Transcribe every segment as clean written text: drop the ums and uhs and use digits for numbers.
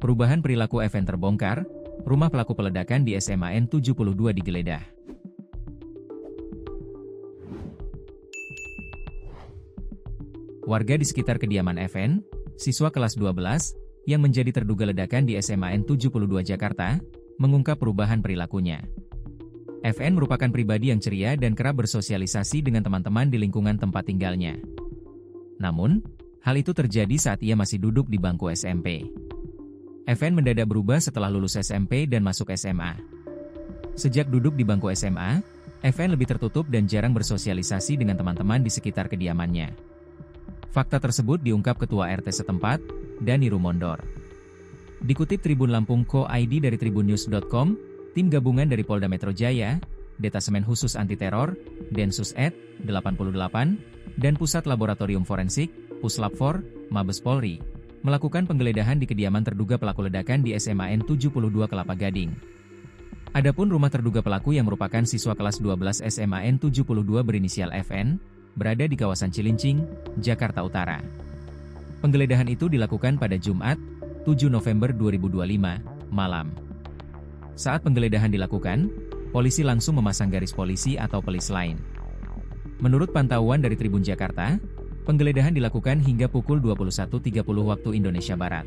Perubahan perilaku FN terbongkar, rumah pelaku peledakan di SMA N72 digeledah. Warga di sekitar kediaman FN, siswa kelas 12, yang menjadi terduga ledakan di SMA N72 Jakarta, mengungkap perubahan perilakunya. FN merupakan pribadi yang ceria dan kerap bersosialisasi dengan teman-teman di lingkungan tempat tinggalnya. Namun, hal itu terjadi saat ia masih duduk di bangku SMP. FN mendadak berubah setelah lulus SMP dan masuk SMA. Sejak duduk di bangku SMA, FN lebih tertutup dan jarang bersosialisasi dengan teman-teman di sekitar kediamannya. Fakta tersebut diungkap Ketua RT setempat, Dani Rumondor. Dikutip Tribun Lampung.co.id dari tribunnews.com, tim gabungan dari Polda Metro Jaya, Detasemen Khusus Anti Teror, Densus ED 88, dan Pusat Laboratorium Forensik, Puslap 4, Mabes Polri, melakukan penggeledahan di kediaman terduga pelaku ledakan di SMA N72 Kelapa Gading. Adapun rumah terduga pelaku yang merupakan siswa kelas 12 SMA N72 berinisial FN, berada di kawasan Cilincing, Jakarta Utara. Penggeledahan itu dilakukan pada Jumat, 7 November 2025, malam. Saat penggeledahan dilakukan, polisi langsung memasang garis polisi atau pelis lain. Menurut pantauan dari Tribun Jakarta, penggeledahan dilakukan hingga pukul 21.30 waktu Indonesia Barat.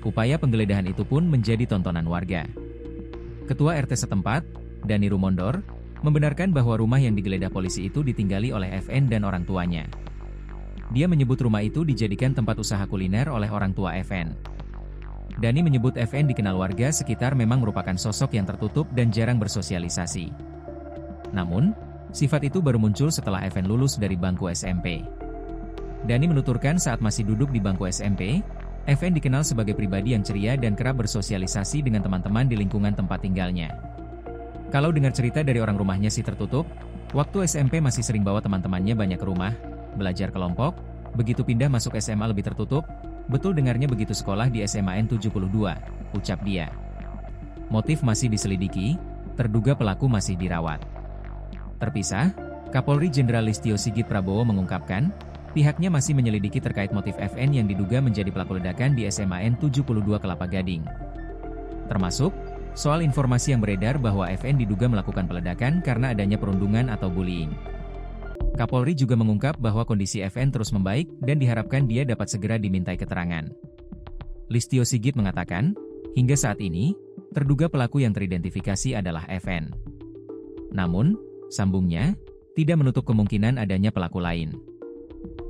Upaya penggeledahan itu pun menjadi tontonan warga. Ketua RT setempat, Dani Rumondor, membenarkan bahwa rumah yang digeledah polisi itu ditinggali oleh FN dan orang tuanya. Dia menyebut rumah itu dijadikan tempat usaha kuliner oleh orang tua FN. Dani menyebut FN dikenal warga sekitar memang merupakan sosok yang tertutup dan jarang bersosialisasi. Namun, sifat itu baru muncul setelah FN lulus dari bangku SMP. Dani menuturkan saat masih duduk di bangku SMP, FN dikenal sebagai pribadi yang ceria dan kerap bersosialisasi dengan teman-teman di lingkungan tempat tinggalnya. Kalau dengar cerita dari orang rumahnya sih tertutup, waktu SMP masih sering bawa teman-temannya banyak ke rumah, belajar kelompok, begitu pindah masuk SMA lebih tertutup, betul dengarnya begitu sekolah di SMA N72, ucap dia. Motif masih diselidiki, terduga pelaku masih dirawat. Terpisah, Kapolri Jenderal Listio Sigit Prabowo mengungkapkan, pihaknya masih menyelidiki terkait motif FN yang diduga menjadi pelaku ledakan di SMA N72 Kelapa Gading. Termasuk, soal informasi yang beredar bahwa FN diduga melakukan peledakan karena adanya perundungan atau bullying. Kapolri juga mengungkap bahwa kondisi FN terus membaik dan diharapkan dia dapat segera dimintai keterangan. Listio Sigit mengatakan, hingga saat ini, terduga pelaku yang teridentifikasi adalah FN. Namun, sambungnya, tidak menutup kemungkinan adanya pelaku lain.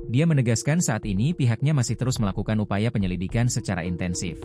Dia menegaskan saat ini pihaknya masih terus melakukan upaya penyelidikan secara intensif.